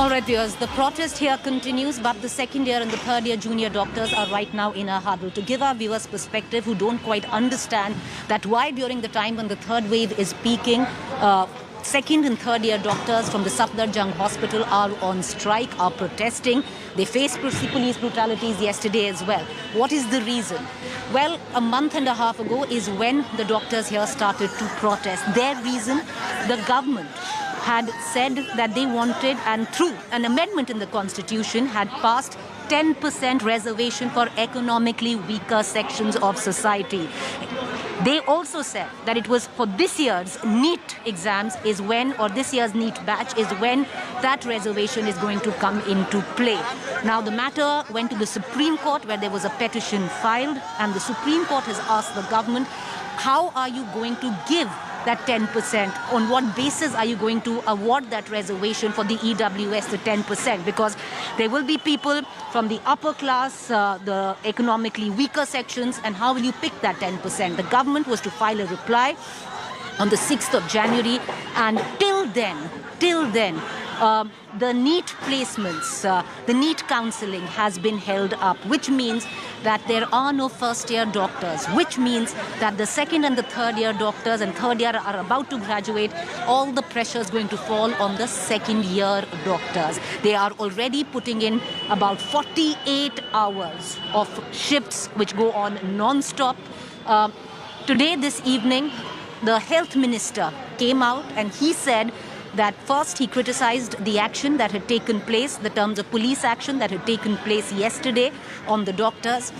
All right, viewers, the protest here continues, but the second year and the third year junior doctors are right now in a huddle. To give our viewers perspective who don't quite understand that why during the time when the third wave is peaking, second and third year doctors from the Safdarjung Hospital are on strike, are protesting. They faced police brutalities yesterday as well. What is the reason? Well, a month and a half ago is when the doctors here started to protest. Their reason, the government had said that they wanted, and through an amendment in the constitution, had passed 10% reservation for economically weaker sections of society. They also said that it was for this year's NEET exams is when, or this year's NEET batch is when that reservation is going to come into play. Now the matter went to the Supreme Court where there was a petition filed, and the Supreme Court has asked the government, how are you going to give that 10%? On what basis are you going to award that reservation for the EWS, the 10%? Because there will be people from the upper class, the economically weaker sections, and how will you pick that 10%? The government was to file a reply on the 6th of January, and till then, the NEET placements, the NEET counseling has been held up, which means that there are no first-year doctors, which means that the second and the third-year doctors and third year are about to graduate. All the pressure is going to fall on the second-year doctors. They are already putting in about 48 hours of shifts which go on non-stop. Today, this evening, the health minister came out and he said that first he criticized the action that had taken place, the terms of police action that had taken place yesterday on the doctors.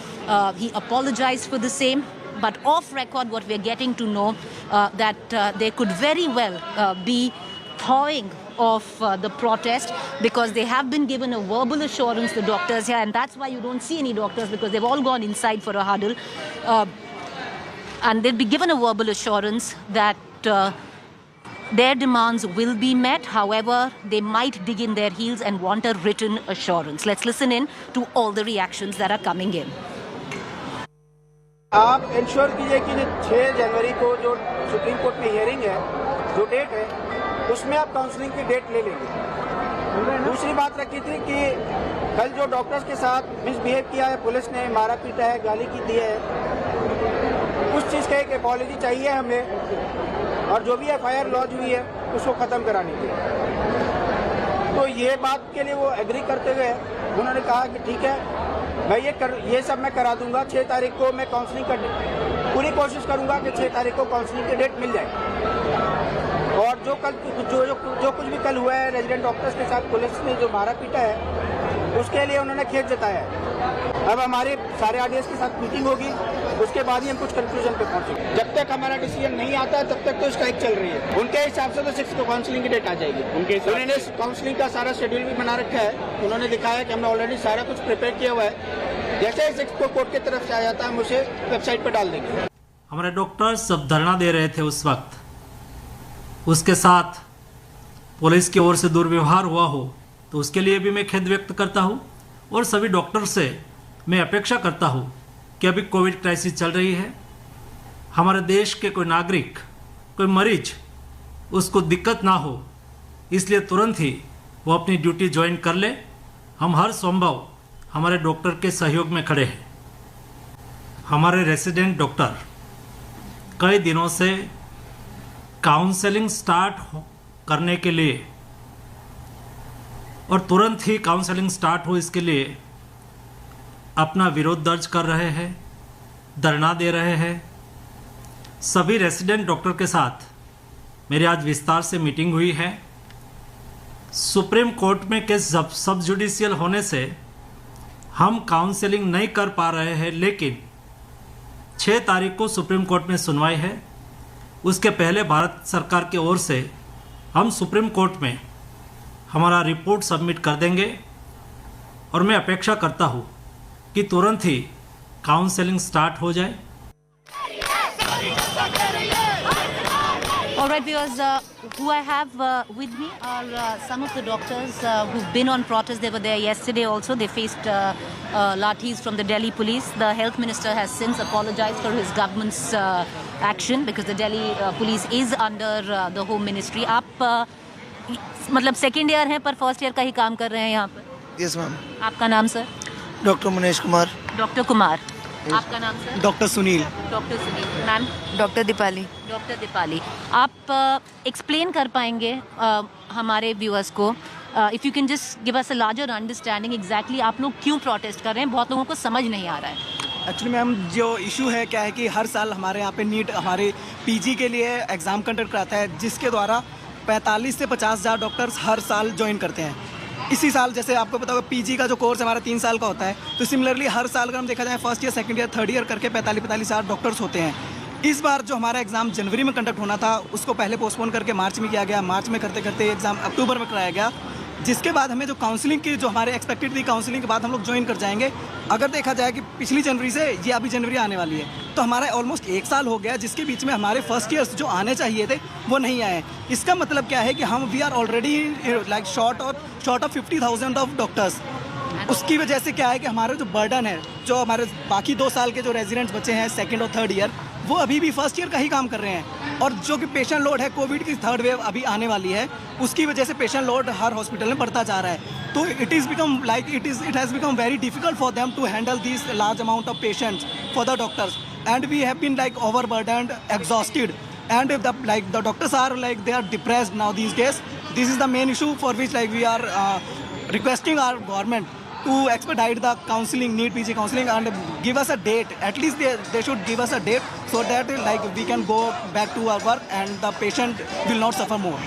He apologized for the same, but off record what we're getting to know that there could very well be thawing of the protest, because they have been given a verbal assurance, the doctors here, and that's why you don't see any doctors, because they've all gone inside for a huddle. And they'll be given a verbal assurance that their demands will be met. However, they might dig in their heels and want a written assurance. Let's listen in to all the reactions that are coming in. आप ensure कीजिए कि 6 जनवरी को जो supreme court में hearing है, जो date है, उसमें आप काउंसलिंग की डेट ले लेंगे। दूसरी बात रखी थी कि कल जो डॉक्टर्स के साथ मिसबिहेव किया है, पुलिस ने मारा पीटा है, गाली की दी है, उस चीज़ का एक अपॉलॉजी चाहिए हमें, और जो भी एफआईआर लॉन्च हुई है उसको ख़त्म करानी चाहिए। तो ये बात के लिए वो एग्री करते हुए उन्होंने कहा कि ठीक है, मैं ये सब मैं करा दूंगा। 6 तारीख को मैं काउंसलिंग पूरी कोशिश करूंगा कि 6 तारीख को काउंसलिंग की डेट मिल जाए। और जो कुछ भी कल हुआ है रेजिडेंट डॉक्टर्स के साथ पुलिस ने जो मारा पीटा है, उसके लिए उन्होंने खेद जताया है। अब हमारे सारे आरडीएस के साथ मीटिंग होगी, उसके बाद ही हम कुछ कंक्लूजन पे पहुंचेंगे। जब तक हमारा डिसीजन नहीं आता है तब तक तो स्ट्राइक चल रही है। उनके हिसाब से तो 6 को काउंसलिंग की डेट आ जाएगी। उन्होंने काउंसलिंग का सारा शेड्यूल भी बना रखा है। उन्होंने दिखाया है कि हमने ऑलरेडी सारा कुछ प्रिपेयर किया हुआ है। जैसे ही 6 को कोर्ट की तरफ से आ जाता है, हम उसे वेबसाइट पर डाल देंगे। हमारे डॉक्टर्स सब धरना दे रहे थे उस वक्त, उसके साथ पुलिस की ओर से दुर्व्यवहार हुआ हो तो उसके लिए भी मैं खेद व्यक्त करता हूँ, और सभी डॉक्टर से मैं अपेक्षा करता हूँ कि अभी कोविड क्राइसिस चल रही है, हमारे देश के कोई नागरिक, कोई मरीज, उसको दिक्कत ना हो, इसलिए तुरंत ही वो अपनी ड्यूटी ज्वाइन कर ले। हम हर संभव हमारे डॉक्टर के सहयोग में खड़े हैं। हमारे रेसिडेंट डॉक्टर कई दिनों से काउंसलिंग स्टार्ट करने के लिए, और तुरंत ही काउंसलिंग स्टार्ट हो इसके लिए अपना विरोध दर्ज कर रहे हैं, धरना दे रहे हैं। सभी रेसिडेंट डॉक्टर के साथ मेरी आज विस्तार से मीटिंग हुई है। सुप्रीम कोर्ट में केस सब जुडिशियल होने से हम काउंसलिंग नहीं कर पा रहे हैं, लेकिन 6 तारीख को सुप्रीम कोर्ट में सुनवाई है। उसके पहले भारत सरकार की ओर से हम सुप्रीम कोर्ट में हमारा रिपोर्ट सबमिट कर देंगे, और मैं अपेक्षा करता हूँ कि तुरंत ही काउंसलिंग स्टार्ट हो जाए। All right, viewers, who I have with me are some of the doctors who've been on protest. They were there yesterday also. They faced lathis from the Delhi police. The health minister has since apologized for his government's action, because the Delhi police is under the Home Ministry. आप मतलब second year हैं पर first year का ही काम कर रहे हैं यहाँ पर। Yes ma'am. आपका नाम sir? Doctor Manish Kumar. Doctor Kumar. आपका नाम sir? Doctor Sunil. Doctor Sunil. Ma'am? Doctor Deepali. Doctor Deepali, आप एक्सप्लेन कर पाएंगे हमारे व्यूअर्स को, if you can just give us a larger understanding exactly आप लोग क्यों प्रोटेस्ट कर रहे हैं? बहुत लोगों को समझ नहीं आ रहा है। एक्चुअली मैम जो इशू है क्या है कि हर साल हमारे यहाँ पे नीट हमारे पीजी के लिए एग्ज़ाम कंडक्ट कराता है, जिसके द्वारा 45 से 50,000 डॉक्टर्स हर साल ज्वाइन करते हैं। इसी साल जैसे आपको पता होगा पीजी का जो कोर्स हमारा 3 साल का होता है, तो सिमिलरली हर साल अगर हम देखा जाए first year, second year, third year करके 45,000 डॉक्टर्स होते हैं। इस बार जो हमारा एग्ज़ाम जनवरी में कंडक्ट होना था उसको पहले पोस्टपोन करके मार्च में किया गया। मार्च में करते करते एग्ज़ाम अक्टूबर में कराया गया, जिसके बाद हमें जो काउंसलिंग की जो हमारे एक्सपेक्टेड थी, काउंसलिंग के बाद हम लोग ज्वाइन कर जाएंगे। अगर देखा जाए कि पिछली जनवरी से ये अभी जनवरी आने वाली है, तो हमारा ऑलमोस्ट 1 साल हो गया, जिसके बीच में हमारे फर्स्ट ईयर्स जो आने चाहिए थे वो नहीं आए। इसका मतलब क्या है कि हम we are already like short of 50,000 of doctors. उसकी वजह से क्या है कि हमारा जो बर्डन है, जो हमारे बाकी 2 साल के जो रेजिडेंट्स बचे हैं सेकेंड और थर्ड ईयर, वो अभी भी फर्स्ट ईयर का ही काम कर रहे हैं। और जो कि पेशेंट लोड है, कोविड की थर्ड वेव अभी आने वाली है, उसकी वजह से पेशेंट लोड हर हॉस्पिटल में बढ़ता जा रहा है। तो it has become very difficult for them to handle this large amount of patients for the doctors, and we have been like overburdened, exhausted, and the doctors are like they are depressed now these days. This is the main issue for which like we are requesting our government to expedite the counseling, NEET PG counseling, and give us a date. At least they should give us a date so that like we can go back to our work and the patient will not suffer more.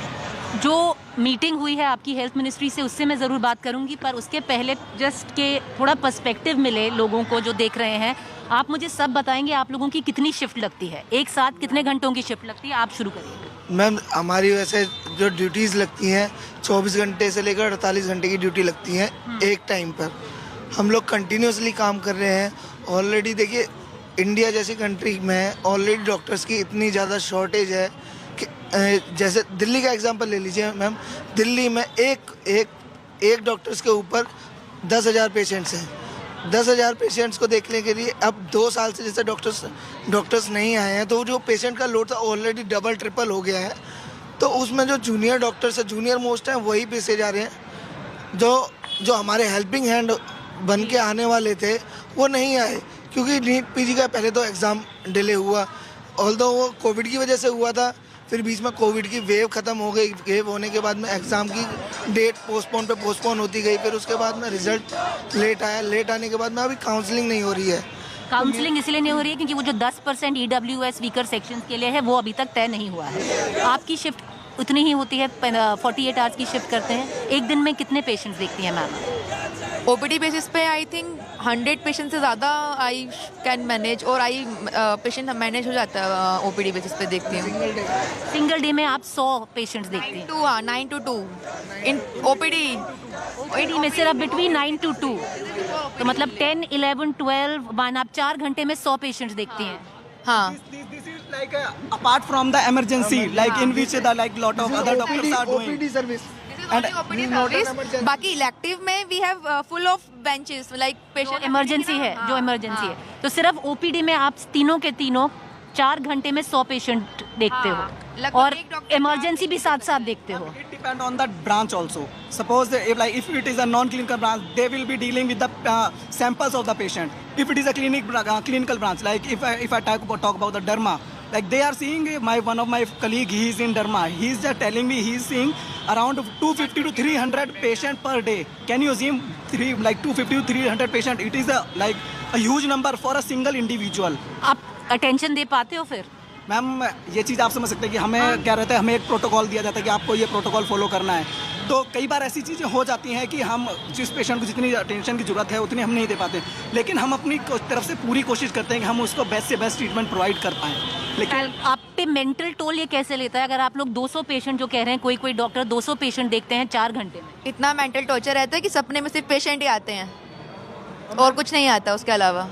जो meeting हुई है आपकी health ministry से, उससे मैं ज़रूर बात करूंगी, पर उसके पहले जस्ट के थोड़ा पर्सपेक्टिव मिले लोगों को जो देख रहे हैं। आप मुझे सब बताएंगे आप लोगों की कितनी शिफ्ट लगती है, एक साथ कितने घंटों की शिफ्ट लगती है? आप शुरू करिए। मैम हमारी वैसे जो ड्यूटीज़ लगती हैं 24 घंटे से लेकर 48 घंटे की ड्यूटी लगती हैं एक टाइम पर। हम लोग कंटिन्यूसली काम कर रहे हैं। ऑलरेडी देखिए इंडिया जैसी कंट्री में ऑलरेडी डॉक्टर्स की इतनी ज़्यादा शॉर्टेज है कि जैसे दिल्ली का एग्जांपल ले लीजिए मैम, दिल्ली में एक डॉक्टर्स के ऊपर 10,000 पेशेंट्स हैं। 10,000 पेशेंट्स को देखने के लिए अब 2 साल से जैसे डॉक्टर्स नहीं आए हैं, तो जो पेशेंट का लोड था ऑलरेडी डबल ट्रिपल हो गया है। तो उसमें जो जूनियर डॉक्टर्स है, जूनियर मोस्ट हैं, वही पीछे जा रहे हैं। जो हमारे हेल्पिंग हैंड बन के आने वाले थे वो नहीं आए, क्योंकि नीट पीजी का पहले तो एग्ज़ाम डिले हुआ, ऑल्दो वो कोविड की वजह से हुआ था। फिर बीच में कोविड की वेव ख़त्म हो गई, वेव होने के बाद में एग्ज़ाम की डेट पोस्टपोन होती गई। फिर उसके बाद में रिज़ल्ट लेट आया, लेट आने के बाद में अभी काउंसलिंग नहीं हो रही है। काउंसलिंग इसलिए नहीं हो रही है क्योंकि वो जो 10% EWS वीकर सेक्शंस के लिए है वो अभी तक तय नहीं हुआ है। आपकी शिफ्ट उतनी ही होती है, 48 आवर्स की शिफ्ट करते हैं। एक दिन में कितने पेशेंट्स देखती हैं मैम? ओपीडी बेसिस पे आई थिंक 100 पेशेंट से ज़्यादा आई कैन मैनेज, और आई पेशेंट मैनेज हो जाता है ओपीडी बेसिस पे देखती हूँ। सिंगल डे में आप 100 पेशेंट्स देखती हैं? 9 to 2 इन ओपीडी में सिर्फ बिटवीन 9 to 2, तो मतलब 10, 11, 12 वन आप 4 घंटे में 100 पेशेंट्स देखती हैं। हाँ। This is like apart from the emergency, like in which the like lot of other doctors are doing. OPD service. And बाकी इलेक्टिव में we have full of benches like patient emergency है, जो emergency है, तो सिर्फ OPD में आप तीनों के तीनों 4 घंटे में 100 पेशेंट देखते हो, और इमरजेंसी भी साथ साथ देखते हो। It depend on the branch also. Suppose if it is a non-clinical branch, they will be dealing with the samples of the patient. If it is a clinical branch, like if I talk about the derma, like they are seeing one of my colleague, he is in derma. He is just telling me he is seeing around 250 to 300 patient per day. Can you assume 250 to 300 patient? It is a huge number for a single individual. आप attention दे पाते हो फिर? Ma'am ये चीज़ आप समझ सकते हैं कि हमें क्या रहता है, हमें एक प्रोटोकॉल दिया जाता है कि आपको ये प्रोटोकॉल फॉलो करना है। तो कई बार ऐसी चीज़ें हो जाती हैं कि हम जिस पेशेंट को जितनी अटेंशन की ज़रूरत है उतनी हम नहीं दे पाते, लेकिन हम अपनी तरफ से पूरी कोशिश करते हैं कि हम उसको बेस्ट से बेस्ट ट्रीटमेंट प्रोवाइड कर पाएँ। लेकिन आप पे मेंटल टोल ये कैसे लेता है? अगर आप लोग 200 पेशेंट जो कह रहे हैं, कोई डॉक्टर 200 पेशेंट देखते हैं 4 घंटे में, इतना मेंटल टॉर्चर रहता है कि सपने में सिर्फ पेशेंट ही आते हैं और कुछ नहीं आता उसके अलावा।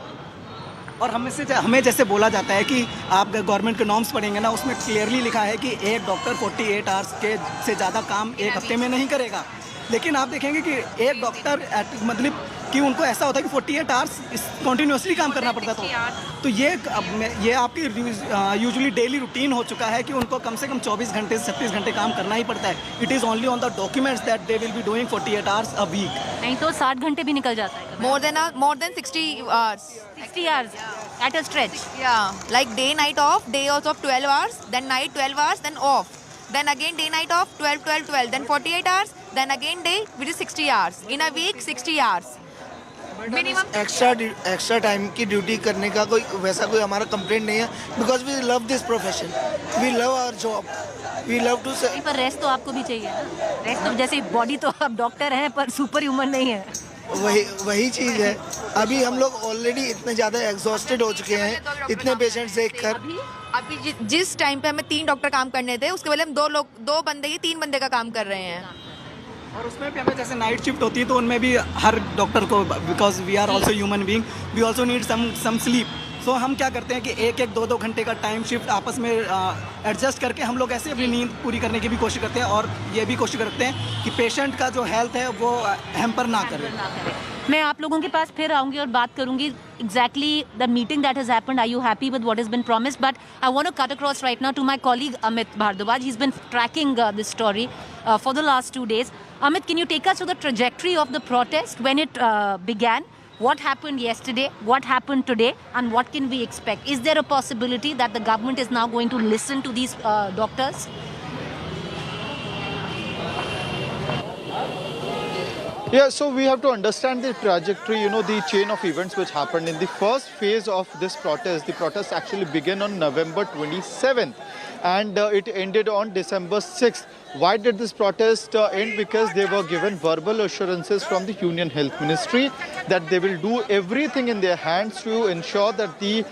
और हमें जैसे बोला जाता है कि आप गवर्नमेंट के नॉर्म्स पढ़ेंगे ना, उसमें क्लियरली लिखा है कि एक डॉक्टर 48 आवर्स के से ज़्यादा काम एक हफ्ते में नहीं करेगा। लेकिन आप देखेंगे कि एक डॉक्टर मतलब कि उनको ऐसा होता है कि 48 आवर्स कंटिन्यूसली काम करना पड़ता था। तो ये आपकी यूजुअली डेली रूटीन हो चुका है कि उनको कम से कम 24 घंटे से 36 घंटे काम करना ही पड़ता है। It is only on the documents that they will be doing 48 hours a week. नहीं तो 60 घंटे भी निकल जाता है। More than 60 hours. 60 hours at a stretch. Yeah, like day night off, day also of 12 hours, then night 12 hours, then off. Then again day night off, 12, 12, 12, then 48 hours, then again day, which is 60 hours. In a week, 60 hours. Minimum. Extra time की duty करने का वैसा कोई हमारा complaint नहीं है, because we love this profession, we love our job, we love too. पर rest तो आपको भी चाहिए ना। रेस्ट तो जैसे बॉडी तो आप डॉक्टर हैं पर सुपर ह्यूमन नहीं है। वही चीज़ है। अभी हम लोग ऑलरेडी इतने ज़्यादा एग्जॉस्टेड हो चुके हैं इतने पेशेंट्स देखकर। अभी जिस टाइम पे हमें 3 डॉक्टर काम करने थे, उसके बदले हम 2 बंदे ही 3 बंदे का काम कर रहे हैं। और उसमें भी हमें जैसे नाइट शिफ्ट होती है तो उनमें भी हर डॉक्टर को, because we are also human being, we also need some sleep. So हम क्या करते हैं कि 1-2 घंटे का टाइम शिफ्ट आपस में एडजस्ट करके हम लोग ऐसे अपनी नींद पूरी करने की भी कोशिश करते हैं, और ये भी कोशिश करते हैं कि पेशेंट का जो हेल्थ है वो हैम्पर ना करे। मैं आप लोगों के पास फिर आऊंगी और बात करूंगी exactly the meeting that has happened. Are you happy with what has been promised? But I want to cut across right now to my colleague Amit Bhardwaj. He's been tracking this story for the last 2 days. Amit, can you take us to the trajectory of the protest when it began? What happened yesterday? What happened today? And what can we expect? Is there a possibility that the government is now going to listen to these doctors? Yeah, so we have to understand the trajectory, the chain of events which happened. In the first phase of this protest, the protest actually began on November 27th and it ended on December 6th. Why did this protest end? Because they were given verbal assurances from the Union Health Ministry that they will do everything in their hands to ensure that the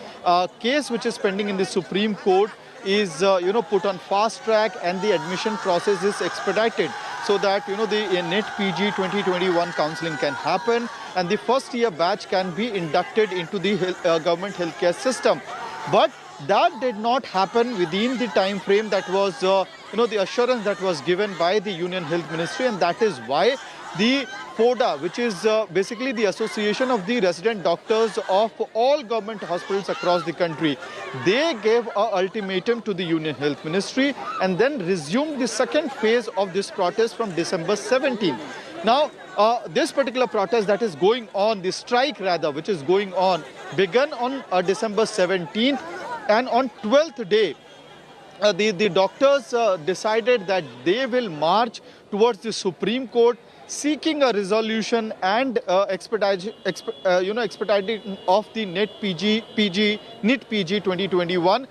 case which is pending in the Supreme Court is, put on fast track and the admission process is expedited, so that the NET PG 2021 counselling can happen and the first year batch can be inducted into the government healthcare system. But that did not happen within the time frame that was, the assurance that was given by the Union Health Ministry, and that is why the FODA, which is basically the Association of the Resident Doctors of all government hospitals across the country, they gave an ultimatum to the Union Health Ministry and then resumed the second phase of this protest from December 17. Now, this particular protest that is going on, the strike rather, which is going on, began on December 17th, and on 12th day, the doctors decided that they will march towards the Supreme Court, seeking a resolution and expediting of the NET PG 2021,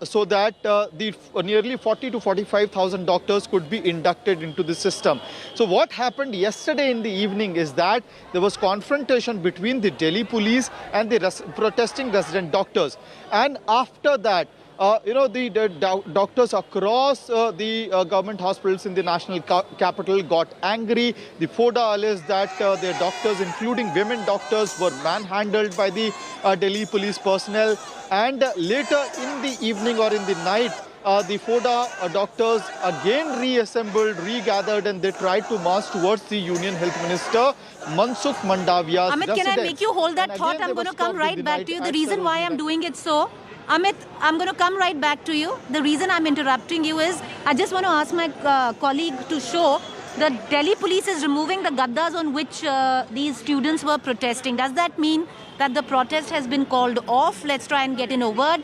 so that the nearly 40 to 45,000 doctors could be inducted into the system. So what happened yesterday in the evening is that there was confrontation between the Delhi police and the protesting resident doctors, and after that, the doctors across the government hospitals in the national capital got angry. The FODA alleged that their doctors, including women doctors, were manhandled by the Delhi police personnel. And later in the evening or in the night, the FODA doctors again reassembled, regathered, and they tried to march towards the Union Health Minister, Mansukh Mandavia's Amit, residence. can I make you hold that thought? I'm going to come right back to you. The reason why I'm doing it so, Amit, I'm going to come right back to you. The reason I'm interrupting you is I just want to ask my colleague to show the Delhi police is removing the gaddas on which these students were protesting. Does that mean that the protest has been called off? Let's try and get in a word,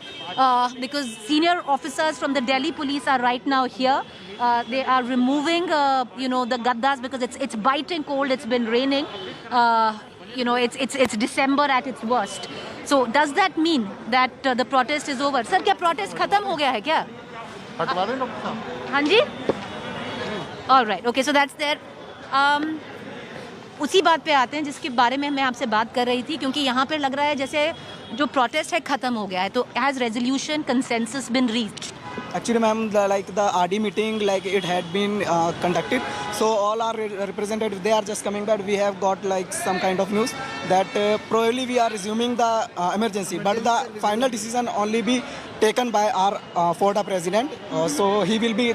because senior officers from the Delhi police are right now here. They are removing, the gaddas because it's biting cold. It's been raining. It's December at its worst. So does that mean that the protest is over? Sir, क्या protest खत्म हो गया है क्या? हटवा दें doctor साहब। हाँ जी? All right. Okay, so that's there. उसी बात पे आते हैं जिसके बारे में मैं आपसे बात कर रही थी, क्योंकि यहाँ पर लग रहा है जैसे जो प्रोटेस्ट है खत्म हो गया है. तो has resolution consensus been reached? Actually, ma'am, the RD meeting, it had been conducted. So all our representatives, they are just coming back. We have got some kind of news that probably we are resuming the emergency. But the final decision only be taken by our FODA president. So he will be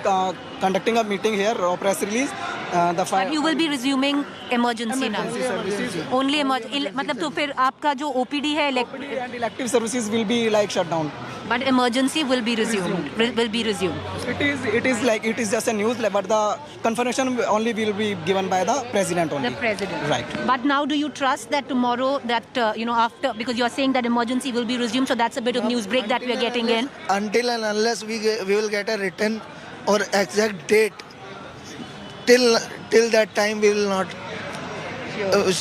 conducting a meeting here, or press release, the But you will be resuming emergency now. services. Only मतलब तो फिर आपका जो OPD है And elective services will be like shut down. but emergency will be resumed. Will be resumed. It is just a news, but the confirmation only will be given by the president only. The president. Right. But now, do you trust that tomorrow, that after, because you are saying that emergency will be resumed, so that's a bit of news break that we are getting in. Until and unless we will get a written or exact date, till that time we will not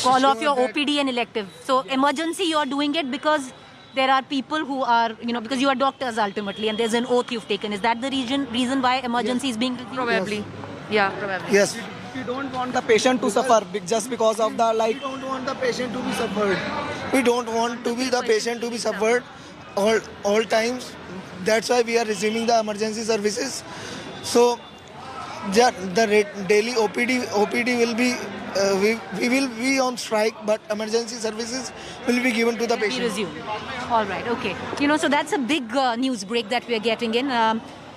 Call off your OPD and elective. So emergency, you are doing it because there are people who are, because you are doctors ultimately, and there's an oath you've taken. Is that the reason why emergency is being resumed? Probably. Yeah, probably. Yes. We don't want the patient to suffer just because of the We don't want the patient to be suffered. We don't want to be the patient to be suffered all times. That's why we are resuming the emergency services. So the daily OPD will be we will be on strike, but emergency services will be given to the Be patient. resumed. All right, okay. So that's a big news break that we are getting in.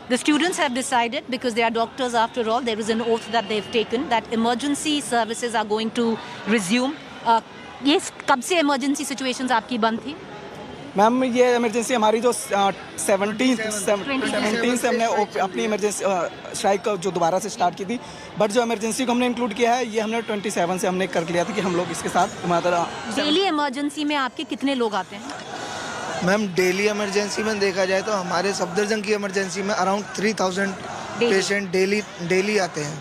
The students have decided, because they are doctors after all, there is an oath that they've taken, that emergency services are going to resume. ये कब से emergency situations आपकी बंद थी? Ma'am ये emergency हमारी जो 17 से हमने अपनी इमरजेंसी स्ट्राइक जो दोबारा से स्टार्ट की थी, बट जो इमरजेंसी को हमने इंक्लूड किया है ये हमने 27 से हमने कर लिया था कि हम लोग इसके साथ हमारा डेली इमरजेंसी में आपके कितने लोग आते हैं? मैम डेली इमरजेंसी में देखा जाए तो हमारे सफदरजंग की इमरजेंसी में अराउंड 3000 पेशेंट डेली आते हैं.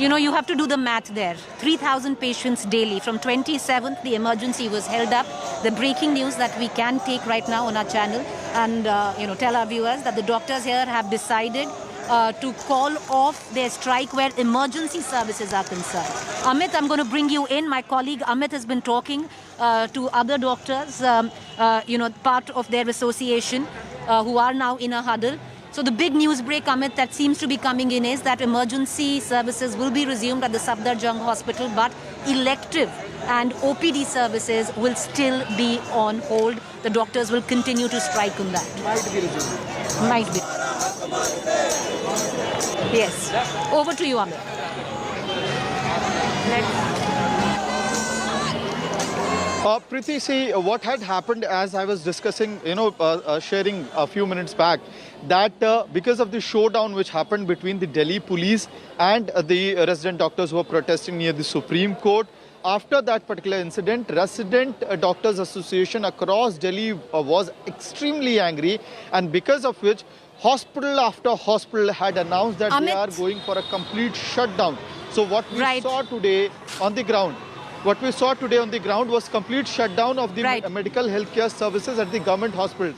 You have to do the math there. 3,000 patients daily. From 27th, the emergency was held up. The breaking news that we can take right now on our channel and, tell our viewers that the doctors here have decided to call off their strike where emergency services are concerned. Amit, I'm going to bring you in. My colleague Amit has been talking to other doctors, part of their association who are now in a huddle. So the big news break, Amit, that seems to be coming in is that emergency services will be resumed at the Safdarjung Hospital, but elective and OPD services will still be on hold. The doctors will continue to strike on that. Might be. Yes. Over to you, Amit. Preeti, see, what had happened as I was discussing, sharing a few minutes back, that because of the showdown which happened between the Delhi police and the resident doctors who were protesting near the Supreme Court, after that particular incident, Resident Doctors Association across Delhi was extremely angry, and because of which hospital after hospital had announced that they are going for a complete shutdown. So what we saw today on the ground, was complete shutdown of the medical healthcare services at the government hospitals.